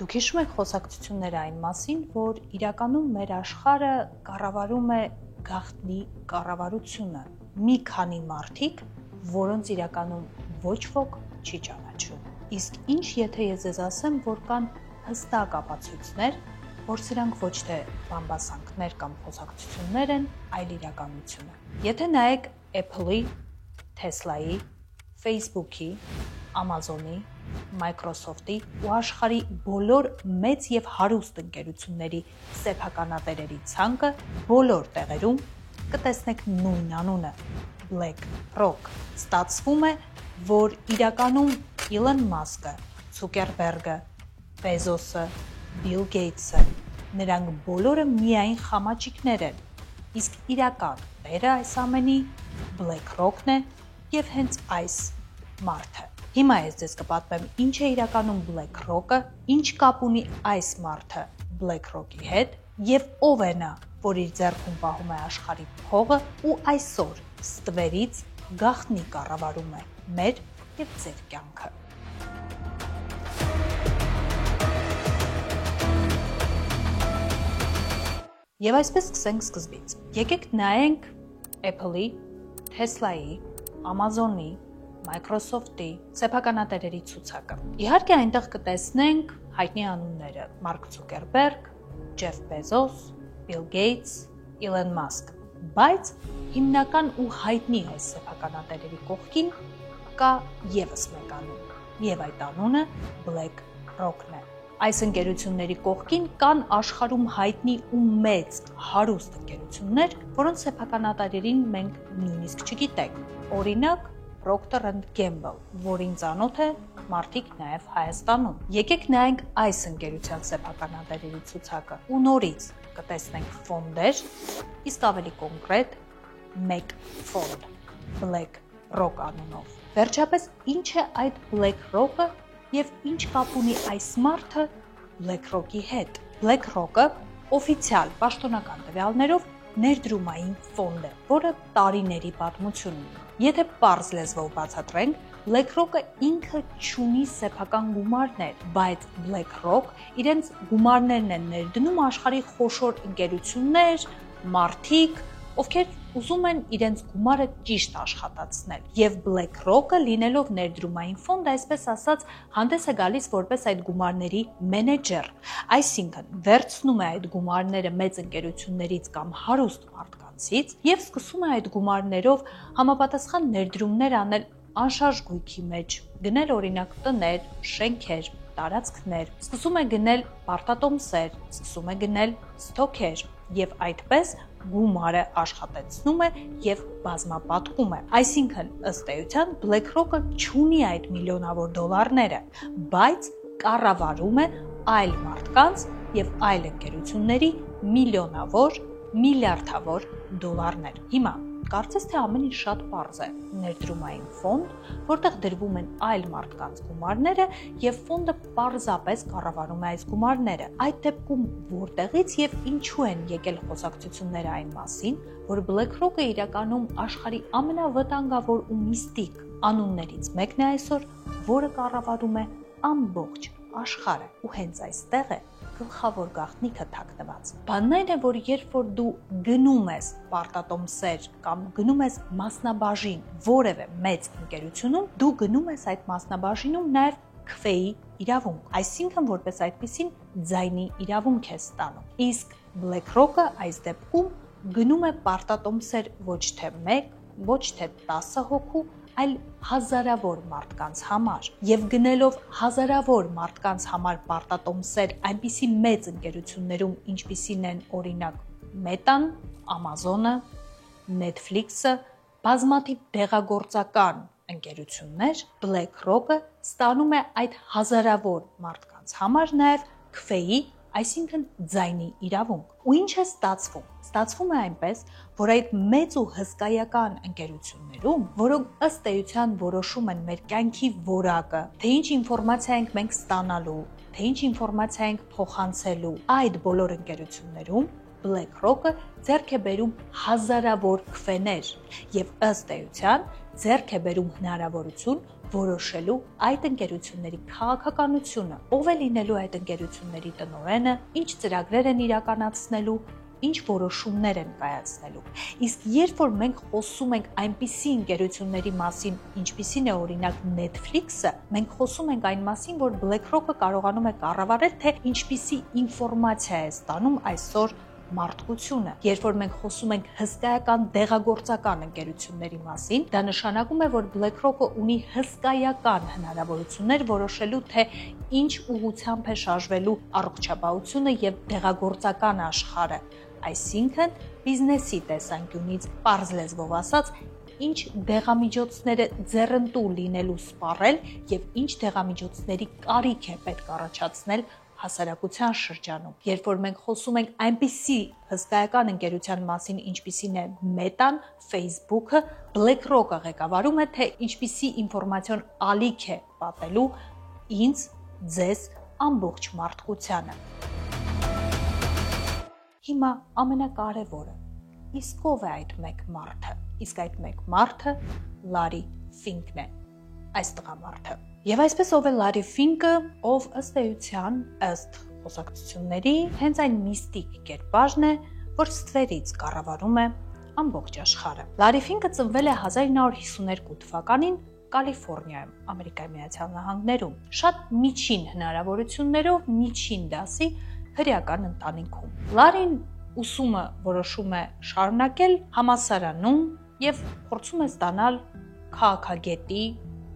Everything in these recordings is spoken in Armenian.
Դուք հիշում եք խոսակցությունները այն մասին, որ իրականում մեր աշխարհը կառավարում է գաղտնի կառավարությունը։ Մի քանի մարդիկ, որոնց իրականում ոչ ոք չի ճանաչում։ Իսկ ինչ եթե ես ձեզ ասեմ, որ կան հստակ ապացույցներ, որ սրանք ոչ թե բամբասանքներ կամ խոսակցություններ են, այլ իրականություն է։ Եթե նայեք Apple-ի, Tesla-ի, Facebook-ի, Amazon-ի, Microsoft-ի ու աշխարհի բոլոր մեծ եւ հարուստ ընկերությունների սեփականատերերի ցանկը բոլոր տեղերում կտեսնեք նույն անունը՝ BlackRock։ Ստացվում է, որ իրականում Elon Musk-ը, Zuckerberg-ը, Bezos-ը, Bill Gates-ը, նրանք բոլորը միայն խամաճիկներ են, իսկ իրական տերը այս ամենի BlackRock-ն է եւ հենց այս մարդը։ Հիմա ես ձեզ կպատմեմ ինչ է իրականում BlackRock-ը, ինչ կապ ունի այս մարդը BlackRock-ի հետ եւ ով է նա, որ իր ձեռքում պահում է աշխարհի փողը ու այսօր ստվերից գաղտնի կառավարում է մեր եւ ձեր կյանքը։ Եվ այսպես սկսենք սկզբից։ Եկեք նայենք Apple-ի, Tesla-ի, Amazon-ի, Microsoft-ի սեփականատերերի ցուցակը։ Իհարկե այնտեղ կտեսնենք հայտնի անունները՝ Mark Zuckerberg, Jeff Bezos, Bill Gates, Elon Musk, բայց հիմնական ու հայտնի այս սեփականատերերի կողքին կա եւս մեկ անուն, եւ այդ անունը BlackRock-ն է։ Այս ընկերությունների կողքին կան աշխարհում հայտնի ու մեծ հարուստ ընկերություններ, որոնց սեփականատերերին մենք նույնիսկ չգիտենք։ Օրինակ Procter & Gamble, որին ծանոթ է մարդիկ նաև Հայաստանում։ Եկեք նայենք այս ընկերության սեփականատերերի ցուցակը ու նորից կտեսնենք ֆոնդեր, իսկ ավելի կոնկրետ մեկ ֆոնդ BlackRock անունով։ Վերջապես ինչ է այդ BlackRock-ը եւ ինչ կապ ունի այս մարդը BlackRock-ի հետ։ BlackRock-ը օֆիցիալ պաշտոնական տվյալներով ներդրումային ֆոնդ է, որը տարիների պատմություն ունի։ Եթե պարզ լեզվով բացատրենք, BlackRock-ը ինքը չունի սեփական գումարներ, բայց BlackRock իրենց գումարներն են ներդնում աշխարհի խոշոր ընկերություններ, մարդիկ, ովքեր ուզում են իրենց գումարը ճիշտ աշխատացնել։ Եվ BlackRock-ը լինելով ներդրումային ֆոնդ, այսպես ասած, հանդես է գալիս որպես այդ գումարների մենեջեր, այսինքն վերցնում է այդ գումարները մեծ ընկերություններից կամ հարուստ մարդկանցից եւ սկսում է այդ գումարներով համապատասխան ներդրումներ անել անշարժ գույքի մեջ, գնել օրինակ տներ, շենքեր, տարածքներ, սկսում է գնել պարտատոմսեր, սկսում է գնել ստոքեր եւ այդպես գումարը աշխատեցնում է եւ բազմապատկում է։ Այսինքն ըստ էության BlackRock-ը չունի այդ միլիոնավոր դոլարները, բայց կառավարում է այլ մարդկանց եւ այլ ընկերությունների միլիոնավոր, միլիարդավոր դոլարներ։ Հիմա կարծես թե ամեն ինչ շատ պարզ է։ Ներդրումային ֆոնդ, որտեղ դրվում են այլ մարդկանց գումարները եւ ֆոնդը պարզապես կառավարում է այս գումարները։ Այդ դեպքում որտեղից եւ ինչու են եկել խոսակցությունները այն մասին, որ BlackRock-ը իրականում աշխարհի ամենավտանգավոր ու միստիկ անուններից մեկն է այսօր, որը կառավարում է ամբողջ աշխարհը, ու հենց այստեղ է գլխավոր գաղտնիքը թաքնված։ Բանն այն է, որ երբ որ դու գնում ես պարտատոմսեր կամ գնում ես մասնաբաժին որևէ մեծ ընկերությունում, դու գնում ես այդ մասնաբաժինում նաև քվեի իրավունք, այսինքն որպես այդպիսին ձայնի իրավունք է ստանում։ Իսկ BlackRock-ը այս դեպքում գնում է պարտատոմսեր ոչ թե 1, ոչ թե 10 հոգու, այլ հազարավոր մարդկանց համար եւ գնելով հազարավոր մարդկանց համար պարտատոմսեր այնպիսի մեծ ընկերություններում, ինչպիսին են օրինակ Meta-ն, Amazon-ը, Netflix-ը, բազմաթիվ դեղագործական ընկերություններ, BlackRock-ը ստանում է այդ հազարավոր մարդկանց համար նաեւ քվեի, այսինքն ձայնի իրավունք։ Ու ինչ է ստացվում։ Ստացվում է այնպես, որ այդ մեծ ու հսկայական ընկերություններում, որոնք ըստ էության որոշում են մեր կյանքի որակը, թե ինչ ինֆորմացիա ենք մենք ստանալու, թե ինչ ինֆորմացիա ենք փոխանցելու, այդ բոլոր ընկերություններում BlackRock-ը ձեռք է բերում հազարավոր քվեներ եւ ըստ էության ձեռք է բերում հնարավորություն որոշելու այդ ընկերությունների քաղաքականությունը, ով է լինելու այդ ընկերությունների տնօրենը, ինչ ծրագրեր են իրականացնելու, ինչ որոշումներ են կայացնելու։ Իսկ երբ որ մենք խոսում ենք այնպիսի ընկերությունների մասին, ինչպիսին է օրինակ Netflix-ը, մենք խոսում ենք այն մասին, որ BlackRock-ը կարողանում է կառավարել, թե ինչպիսի ինֆորմացիա է ստանում այսօր մարդկությունը։ Երբ որ մենք խոսում ենք հսկայական դեղագործական ընկերությունների մասին, դա նշանակում է, որ BlackRock-ը ունի հսկայական հնարավորություններ որոշելու, թե ինչ ուղղությամբ է շարժվելու առողջապահությունը եւ դեղագործական աշխարհը։ Այսինքն, բիզնեսի տեսանկյունից պարզ լեզվով ասած, ինչ դեղամիջոցները ձեռնտու լինելու սպառել եւ ինչ դեղամիջոցների կարիք է պետք առաջացնել հասարակության շրջանում։ Երբ որ մենք խոսում ենք այնպիսի հսկայական ընկերության մասին, ինչպիսին է Meta-ն, Facebook-ը, BlackRock-ը ղեկավարում է, թե ինչպիսի ինֆորմացիոն ալիք է պատելու ինձ, ձեզ, ամբողջ մարդկությանը։ Հիմա ամենակարևորը, իսկ ով է այդ մեկ մարդը։ Իսկ այդ մեկ մարդը Լարի Ֆինկն է, այս տղամարդը։ Եվ այսպես ով է Լարի Ֆինկը, ով ըստ էության, ըստ խոսակցությունների, հենց այն միստիկ կերպարն է, որ ստվերից կառավարում է ամբողջ աշխարհը։ Լարի Ֆինկը ծնվել է 1952 թվականին Կալիֆոռնիայում, Ամերիկայի Միացյալ Նահանգներում, շատ միջին հնարավորություններով միջին դասի հրեական ընտանիքում։ Լարին ուսումը որոշում է շարունակել համալսարանում եւ փորձում է ստանալ քաղաքագետի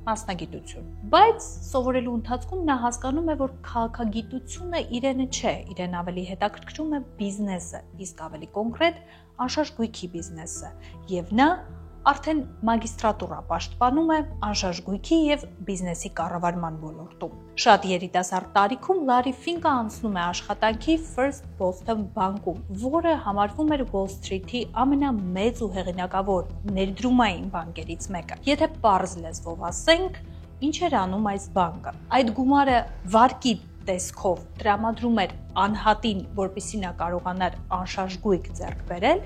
մասնագիտություն։ Բայց սովորելու ընթացքում նա հասկանում է, որ քաղաքագիտությունը իրենը չէ, իրեն ավելի հետաքրքրում է բիզնեսը, իսկ ավելի կոնկրետ անշարժ գույքի բիզնեսը, եւ նա արդեն մագիստրատուրա պաշտպանում է անշարժ գույքի եւ բիզնեսի կառավարման ոլորտում։ Շատ երիտասարդ տարիքում Լարի Ֆինկը անցնում է աշխատանքի First Boston բանկում, որը համարվում էր Wall Street-ի ամենամեծ ու հեղինակավոր ներդրումային բանկերից մեկը։ Եթե պարզ լեզվով ասենք, ինչ էր անում այս բանկը։ Այդ գումարը վարկի տեսքով տրամադրում էր անհատին, որպեսզի նա կարողանար անշարժ գույք ձեռք բերել,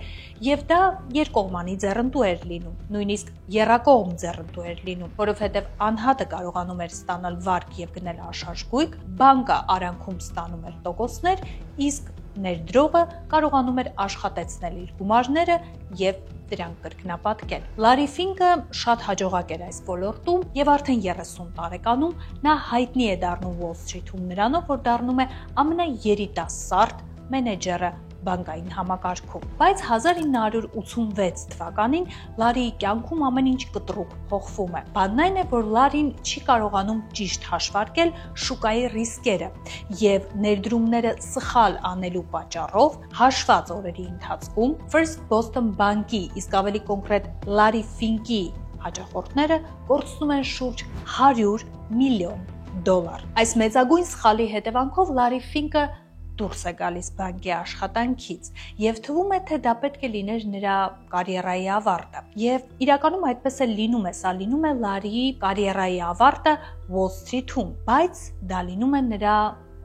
եւ դա երկկողմանի ձեռնտու էր լինում, նույնիսկ եռակողմ ձեռնտու էր լինում, որովհետեւ անհատը կարողանում էր ստանալ վարկ եւ գնել անշարժ գույք, բանկը արանքում ստանում էր տոկոսներ, իսկ ներդրողը կարողանում էր աշխատեցնել իր գումարները եւ դրանք կրկնապատկել։ Լարի Ֆինկը շատ հաջողակ էր այս ոլորտում եւ արդեն 30 տարեկանում նա հայտնի է դառնում Wall Street-ում նրանով, որ դառնում է ամենաերիտասարդ մենեջերը բանկային համակարգում։ Բայց 1986 թվականին Լարիի կյանքում ամեն ինչ կտրուկ փոխվում է։ Բանն այն է, որ Լարին չի կարողանում ճիշտ հաշվարկել շուկայի ռիսկերը եւ ներդրումները սխալ անելու պատճառով հաշված օրերի ընթացքում First Boston բանկի, իսկ ավելի կոնկրետ Լարի Ֆինկի հաճախորդները կորցնում են շուրջ $100 միլիոն։ Այս մեծագույն սխալի հետևանքով Լարի Ֆինկը դուրս է գալիս բանկի աշխատանքից եւ թվում է, թե դա պետք է լիներ նրա կարիերայի ավարտը։ Եվ իրականում այդպես է լինում է, սա լինում է Լարիի կարիերայի ավարտը Wall Street-ում, բայց դա լինում է նրա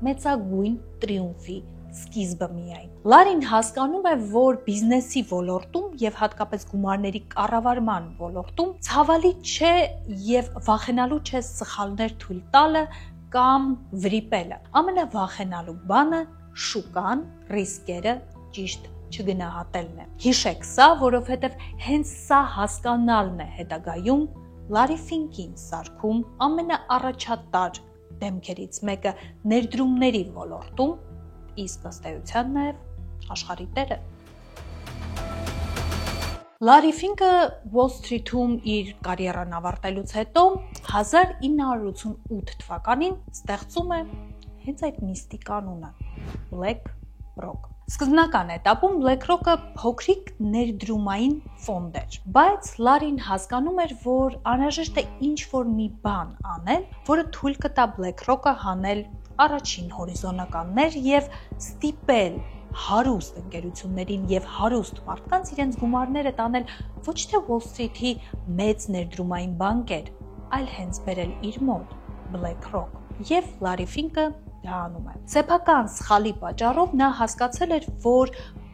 մեծագույն տրիումֆի սկիզբը միայն։ Լարին հասկանում է, որ բիզնեսի ոլորտում եւ հատկապես գումարների կառավարման ոլորտում ցավալի չէ եւ վախենալու չէ սխալներ թույլ տալը կամ վրիպելը։ Ամենավախենալու բանը շուկան, ռիսկերը ճիշտ չգնահատելն է։ Հիշեք սա, որովհետև հենց սա հասկանալն է հետագայում Լարի Ֆինկին սարքում ամենաառաջատար դեմքերից մեկը ներդրումների ոլորտում, իսկ ըստ էության նաև աշխարհի տերը։ Լարի Ֆինկը Wall Street-ում իր կարիերան ավարտելուց հետո 1988 թվականին ստեղծում է հենց այդ միստիկ անունը BlackRock։ Սկզբնական этаպում BlackRock-ը փոքրիկ ներդրումային ֆոնդ էր, բայց Լարին հասկանում էր, որ անհրաժեշտ է ինչ-որ մի բան անել, որը թույլ կտա BlackRock-ը հանել առաջին հորիզոնականներ եւ ստիպել հարուստ ընկերություններին եւ հարուստ մարդկանց իրենց գումարները տանել ոչ թե Wall Street-ի մեծ ներդրումային բանկեր, այլ հենց բերել իր մոտ BlackRock։ Եվ Լարի Ֆինկը դա անում է։ Սեփական սխալի պատճառով նա հասկացել էր, որ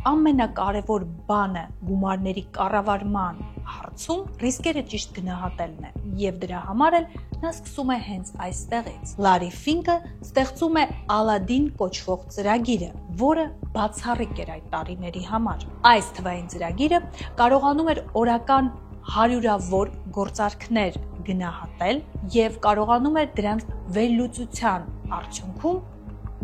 ամենակարևոր բանը գումարների կառավարման հարցում ռիսկերը ճիշտ գնահատելն է, եւ դրա համար էլ նա սկսում է հենց այստեղից։ Լարի Ֆինկը ստեղծում է Ալադին կոչվող ծրագիրը, որը բացառիկ էր այդ տարիների համար։ Այս թվային ծրագիրը կարողանում էր օրական հարյուրավոր գործարքներ գնահատել եւ կարողանում էր դրանց վերլուծության արդյունքում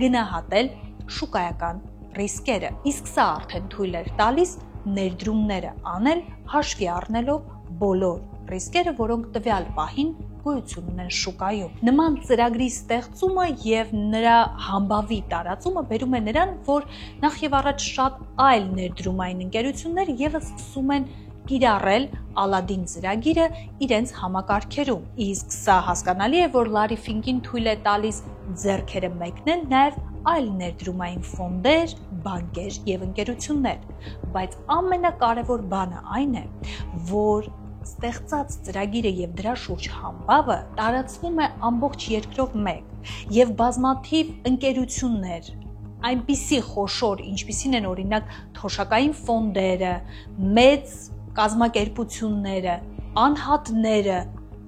գնահատել շուկայական ռիսկերը։ Իսկ սա արդեն թույլ էր տալիս ներդրումները անել հաշվի առնելով բոլոր ռիսկերը, որոնք տվյալ պահին գոյություն ունեն շուկայում։ Նման ծրագրի ստեղծումը եւ նրա համբավի տարածումը բերում է նրան, որ նախ եւ առաջ շատ այլ ներդրումային ընկերություններ եւս սկսում են կիրառել Ալադին ծրագիրը իրենց համակարգերում։ Իսկ սա հասկանալի է, որ Լարի Ֆինկին թույլ է տալիս ձեռքերը մեկնել նաև այլ ներդրումային ֆոնդեր, բանկեր եւ ընկերություններ։ Բայց ամենակարևոր բանը այն է, որ ստեղծած ծրագիրը եւ դրա շուրջ համբավը տարածվում է ամբողջ երկրով մեկ եւ բազմաթիվ ընկերություններ այնպիսի խոշոր, ինչպիսին են օրինակ թոշակային ֆոնդերը, մեծ կազմակերպությունները, անհատները,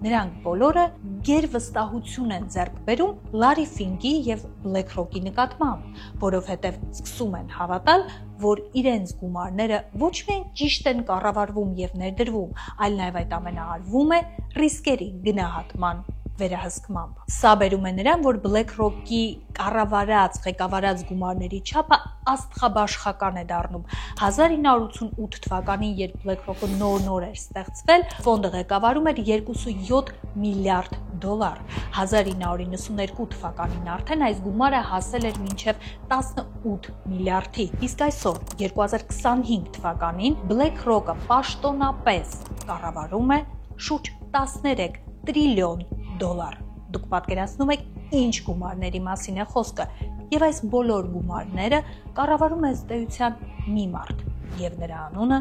նրանք բոլորը գերվստահություն են ձեռք բերում Լարի Ֆինկի եւ BlackRock-ի նկատմամբ, որովհետեւ սկսում են հավատալ, որ իրենց գումարները ոչ միայն ճիշտ են կառավարվում եւ ներդրվում, այլ նաեւ այդ ամենը արվում է ռիսկերի գնահատման վերահսկմամբ։ Սա բերում է նրան, որ BlackRock-ի կառավարած, ղեկավարած գումարների չափը աստղաբաշխական է դառնում։ 1988 թվականին, երբ BlackRock-ը նոր էր ստեղծվել, ֆոնդը ղեկավարում էր 27 միլիարդ դոլար։ 1992 թվականին արդեն այս գումարը հասել էր մինչև 18 միլիարդի։ Իսկ այսօր 2025 թվականին BlackRock-ը պաշտոնապես կառավարում է շուրջ 13 տրիլիոն դոլար։ Դուք պատկերացնում եք ինչ գումարների մասին է խոսքը, եւ այս բոլոր գումարները կառավարում է ըստ էության մի մարդ, եւ նրա անունը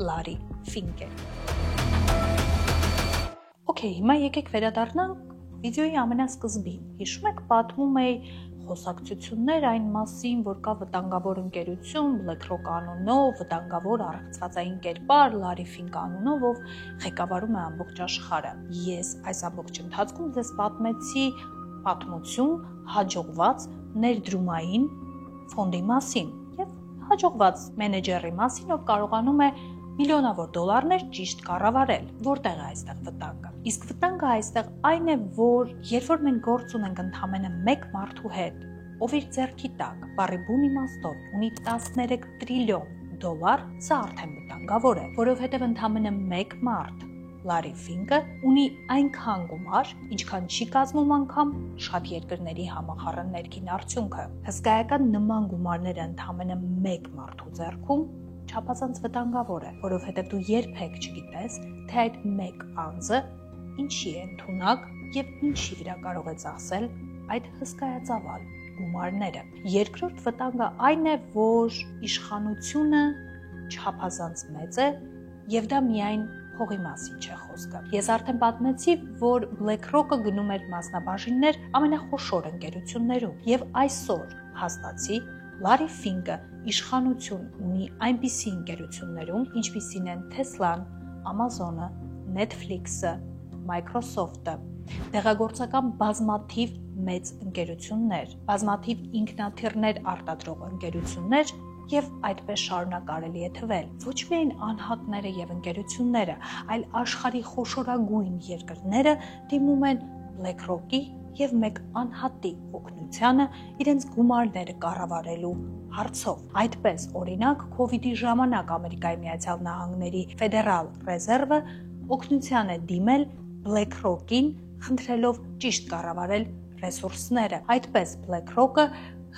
Լարի Ֆինկ է։ Okay, հիմա եկեք վերադառնանք վիդեոյի ամենասկզբին։ Հիշում եք, պատմում էի խոսակցություններ այն մասին, որ կա վտանգավոր ընկերություն BlackRock անունով, վտանգավոր առողջվածային կերպար Լարի Ֆինկ անունով, ով ղեկավարում է ամբողջ աշխարհը։ Ես այս ամբողջ ընթացքում ձեզ պատմեցի պատմություն հաջողված ներդրումային ֆոնդի մասին եւ հաջողված մենեջերի մասին, ով կարողանում է միլիոնավոր դոլարներ ճիշտ կառավարել։ Որտեղ է այստեղ վտանգը։ Իսկ վտանգը այստեղ այն է, որ երբ որ մենք գործ ունենք ընդամենը մեկ մարդու հետ, ով իր ձեռքի տակ բառի բուն իմաստով ունի 13 տրիլիոն դոլար, սա արդեն վտանգավոր է, որովհետև ընդամենը մեկ մարդ Լարի Ֆինկը ունի այնքան գումար, ինչքան չի կազմում անգամ շատ երկրների համախառն ներքին արդյունքը։ Հսկայական նման գումարները ընդամենը մեկ մարդու ձեռքում չափազանց վտանգավոր է, որովհետև դու երբեք չգիտես, թե այդ մեկ անձը ինչի է ընդունակ եւ ինչի վրա կարող է ծախսել այդ հսկայածավալ գումարները։ Երկրորդ վտանգը այն է, որ իշխանությունը չափազանց մեծ է եւ դա միայն փողի մասին չէ խոսքը։ Ես արդեն պատմեցի, որ BlackRock-ը գնում էր մասնաբաժիններ ամենախոշոր ընկերություններում եւ այսօր հաստատի Լարի Ֆինկը իշխանություն ունի այնպիսի ընկերություններում, ինչպիսին են Tesla-ն, Amazon-ը, Netflix-ը, Microsoft-ը, դեղագործական բազմաթիվ մեծ ընկերություններ, բազմաթիվ ինքնաթիռներ արտադրող ընկերություններ եւ այդպես շարունակ կարելի է թվել։ Ոչ միայն անհատները եւ ընկերությունները, այլ աշխարհի խոշորագույն երկրները դիմում են BlackRock-ի եւ մեկ անհատի օգնությանը իրենց գումարները կառավարելու հարցով։ Այդպես, օրինակ, COVID-ի ժամանակ Ամերիկայի Միացյալ Նահանգների Ֆեդերալ ռեզերվը օգնության է դիմել BlackRock-ին, խնդրելով ճիշտ կառավարել ռեսուրսները։ Այդպես BlackRock-ը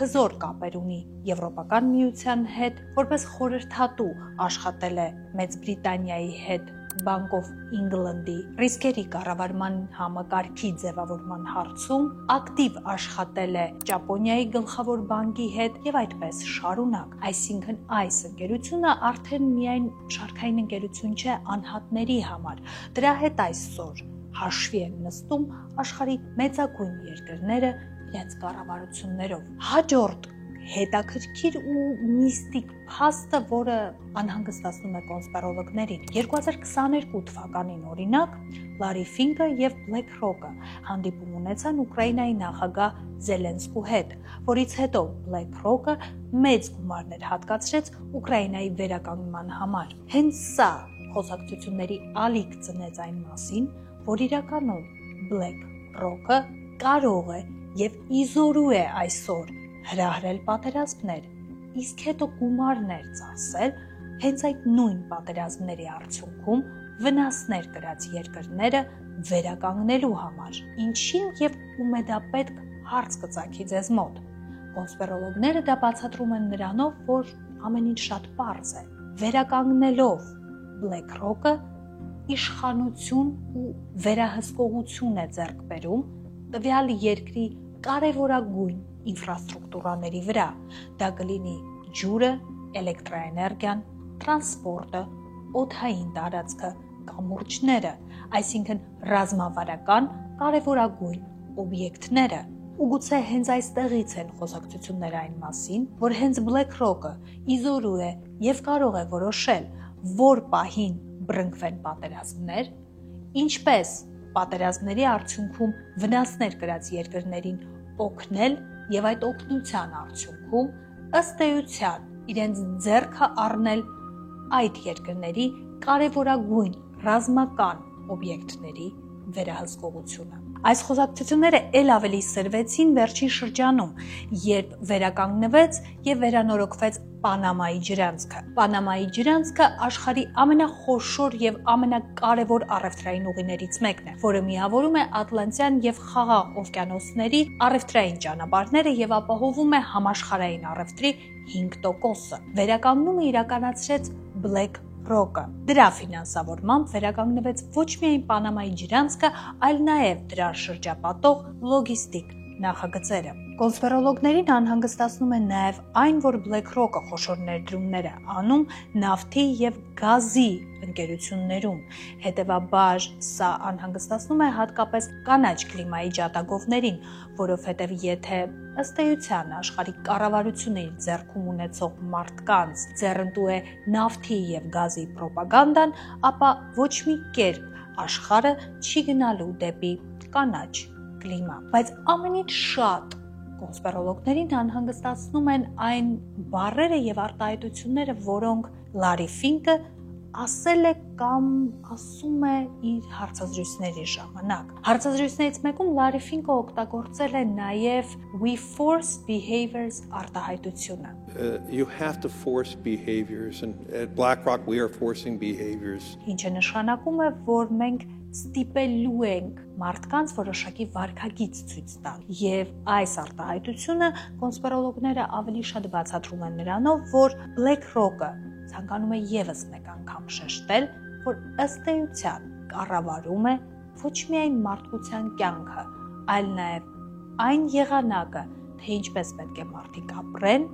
հզոր կապեր ունի Եվրոպական միության հետ, որպես խորհրդատու աշխատել է Մեծ Բրիտանիայի հետ Bank of England-ի ռիսկերի կառավարման համակարգի ձևավորման հարցում, ակտիվ աշխատել է Ճապոնիայի գլխավոր բանկի հետ եւ այդպես շարունակ։ Այսինքն այս ընկերությունը արդեն միայն շարքային ընկերություն չէ անհատների համար։ Դրա հետ այսօր հաշվի են նստում աշխարհի մեծագույն երկրները իրենց կառավարություններով։ Հաջորդ հետաքրքիր ու միստիկ փաստը, որը անհանգստացնում է կոնսպիրոլոգներին։ 2022 թվականին օրինակ Լարի Ֆինկը եւ BlackRock-ը հանդիպում ունեցան Ուկրաինայի նախագահ Զելենսկու հետ, որից հետո BlackRock-ը մեծ գումարներ հատկացրեց Ուկրաինայի վերականգնման համար։ Հենց սա խոսակցությունների ալիք ծնեց այն մասին, որ իրականում BlackRock-ը կարող է եւ իզորու է այսօր հրահրել պատերազմներ, իսկ հետո գումարներ ծախսել հենց այդ նույն պատերազմների արդյունքում վնասներ կրած երկրները վերականգնելու համար։ Ինչին եւ ում է դա պետք հարց կծագի ձեզ մոտ։ Կոնսպիրոլոգները դա բացատրում են նրանով, որ ամեն ինչ շատ պարզ է։ Վերականգնելով BlackRock-ը իշխանություն ու վերահսկողություն է ձեռք բերում տվյալ երկրի կարևորագույն ինֆրաստրուկտուրաների վրա։ Դա կլինի ջուրը, էլեկտրաէներգիան, տրանսպորտը, օդային տարածքը, կամուրջները, այսինքն ռազմավարական կարևորագույն օբյեկտները։ Ու գուցե հենց այստեղից են խոսակցությունները այն մասին, որ հենց BlackRock-ը իզորու է եւ կարող է որոշել, որ պահին բռնկվեն պատերազմներ, ինչպես պատերազմների արդյունքում վնասներ կրած երկրներին օգնել եւ այդ օգնության արդյունքում ըստ էության իրենց ձեռքը առնել այդ երկրների կարևորագույն ռազմական օբյեկտների վերահսկողությունը։ Այս խոսակցությունները ել ավելի սրվեցին վերջին շրջանում, երբ վերականգնվեց եւ վերանորոգվեց Պանամայի ջրանցքը։ Պանամայի ջրանցքը աշխարհի ամենախոշոր եւ ամենակարևոր առևտրային ուղիներից մեկն է, որը միավորում է Ատլանտյան եւ Խաղաղ օվկիանոսների առևտրային ճանապարհները եւ ապահովում է համաշխարհային առևտրի 5%-ը։ Վերականգնումը իրականացրեց BlackRock-ը։ Դրա ֆինանսավորմամբ վերականգնվեց ոչ միայն Պանամայի ջրանցքը, այլ նաև դրա շրջապատող լոգիստիկ նախագծերը։ Կոնսպիրոլոգներին անհանգստացնում է նաև այն, որ BlackRock-ը խոշոր ներդրումներ է անում նավթի եւ գազի ընկերություններում։ Հետևաբար սա անհանգստացնում է հատկապես կանաչ կլիմայի ջատագովներին, որովհետև եթե ըստ էության աշխարհի կառավարությունը իր ձեռքում ունեցող մարդկանց ձեռնտու է նավթի եւ գազի ռոպագանդան, ապա ոչ մի կերպ աշխարհը չի գնալու դեպի կանաչ կլիմա։ Բայց ամենից շատ կոնսպիրոլոգներին անհանգստացնում են այն բառերը եւ արտահայտությունները, որոնք Լարի Ֆինկը ասել է կամ ասում է իր հարցազրույցների ժամանակ։ Հարցազրույցներից մեկում Լարի Ֆինկը օգտագործել է նաև we force behaviors արտահայտությունը։ You have to force behaviors and at BlackRock we are forcing behaviors. Ինչը նշանակում է, որ մենք ստիպելու ենք մարդկանց որոշակի վարքագիծ ցույց տալ։ Եվ այս արտահայտությունը կոնսպիրոլոգները ավելի շատ բացատրում են նրանով, որ BlackRock-ը ցանկանում է եւս մեկ անգամ շեշտել, որ ըստ էության կառավարում է ոչ միայն մարդկության կյանքը, այլ նաեւ այն եղանակը, թե ինչպես պետք է մարդիկ ապրեն,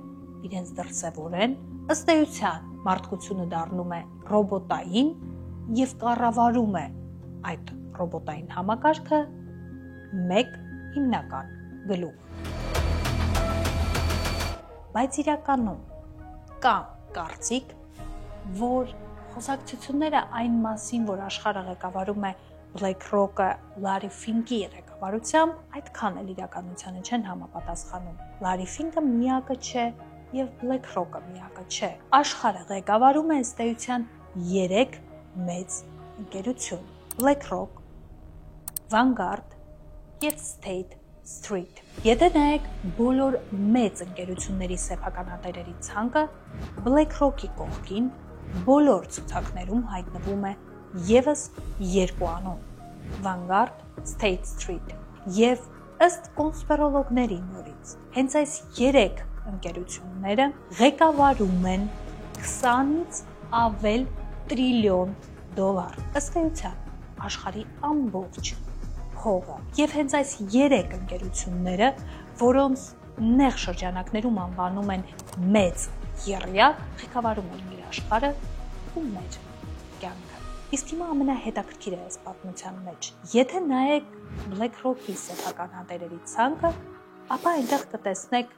իրենց դրսևորեն, ըստ էության մարդկությունը դառնում է ռոբոտային եւ կառավարում է այդ ռոբոտային համակարգը մեկ հիմնական գլուխ։ Բայց իրականում կա կարծիք, որ խոսակցությունները այն մասին, որ աշխարհը ղեկավարում է BlackRock-ը Լարի Ֆինկի ղեկավարությամբ, այդքան էլ իրականությանը չեն համապատասխանում։ Լարի Ֆինկը միակը չէ եւ BlackRock-ը միակը չէ։ Աշխարհը ղեկավարում է ըստ էության 3 մեծ ընկերություն. BlackRock, Vanguard եւ State Street։ Եթե նայեք բոլոր մեծ ընկերությունների սեփականատերերի ցանկը, BlackRock-ի կողքին բոլոր ցուցակներում հայտնվում է եւս 2 անուն՝ Vanguard, State Street։ Եվ ըստ կոնսպիրոլոգների նորից, հենց այս 3 ընկերությունները ղեկավարում են 20-ից ավել տրիլիոն դոլար։ Ըստ էության աշխարհի ամբողջ փողը։ Եվ հենց այս 3 ընկերությունները, որոնց նեղ շրջանակներում անվանում են մեծ եռյակ, ղեկավարում են մեր աշխարհը ու մեր կյանքը։ Իսկ հիմա ամենահետաքրքիրը այս պատմության մեջ։ Եթե նայեք BlackRock-ի սեփականատերերի ցանկը, ապա այնտեղ կտեսնեք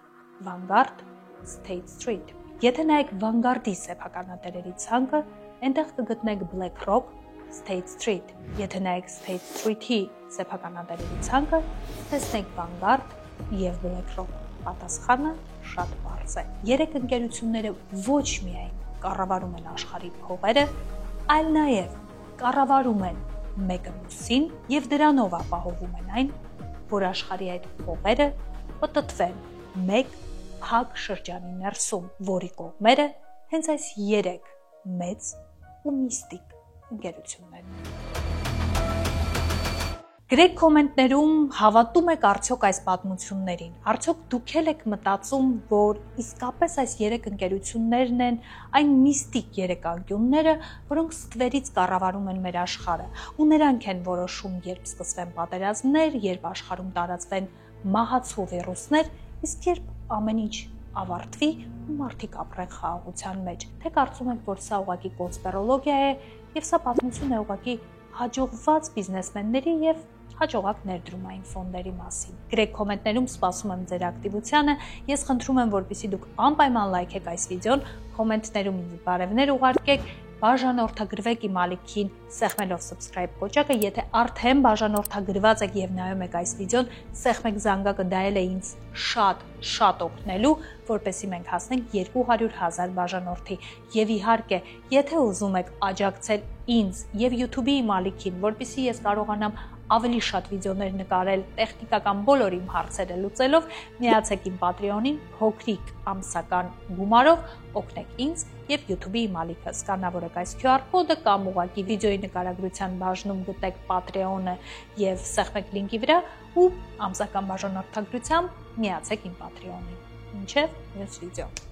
Vanguard, State Street։ Եթե նայեք Vanguard-ի սեփականատերերի ցանկը, այնտեղ կգտնեք BlackRock, State Street։ Եթե նայեք State Street-ի սեփականատերերի ցանկը, տեսնեք Vanguard եւ BlackRock։ Պատասխանը շատ բարձ է։ Երեք ընկերությունները ոչ միայն կառավարում են աշխարհի փողերը, այլ նաև կառավարում են մեկը մյուսին եւ դրանով ապահովում են այն, որ աշխարհի այդ փողերը պտտվեն մեկ փակ շրջանի ներսում, որի կողմերը հենց այս երեք մեծ ու միստիկ ընկերություններն են։ Գրեք կոմենտներում հավատում եք արդյոք այս պատմություններին, արդյոք դուք եք մտածում, որ իսկապես այս երեք ընկերություններն են այն միստիկ երեք անկյունները, որոնք ստվերից կառավարում են մեր աշխարհը, ու նրանք են որոշում, երբ սկսվեն պատերազմներ, երբ աշխարհում տարածվեն մահացու վիրուսներ, իսկ երբ ամեն ինչ ավարտվի ու մարդիկ ապրեն խաղաղության մեջ, թե կարծում եք, որ սա ուղղակի կոնսպիրոլոգիա է եւ սա պատմություն է ուղղակի հաջողված բիզնեսմենների եւ հաջողակ ներդրումային ֆոնդերի մասին։ Գրեք կոմենտներում, սպասում եմ ձեր ակտիվությանը։ Ես խնդրում եմ, որպեսզի դուք անպայման լայքեք այս վիդեոն, կոմենտներում ինձ բարևներ ուղարկեք, բաժանորդագրվեք իմ ալիքին սեղմելով subscribe կոճակը, եթե արդեն բաժանորդագրված եք եւ նայում եք այս վիդեոն, սեղմեք զանգակը, դա էլ է ինձ շատ օգնելու, որպեսզի մենք հասնենք 200,000 բաժանորդի։ Եվ իհարկե, եթե ուզում եք աջակցել ինձ եւ YouTube-ի իմ ալիքին, որպեսզի ես կարողանամ ավելի շատ վիդեոներ նկարել տեխնիկական բոլոր իմ հարցերը լուծելով, միացեք իմ Patreon-ին փոքրիկ ամսական գումարով, օգնեք ինձ եւ YouTube-ի իմ ալիքը, սկանավորեք այս QR կոդը կամ ուղղակի վիդեոյի նկարագրության բաժնում գտեք Patreon-ը եւ սեղմեք լինկի վրա ու ամսական բաժանորդագրությամբ միացեք իմ Patreon-ին։ Մինչև մյուս վիդեո։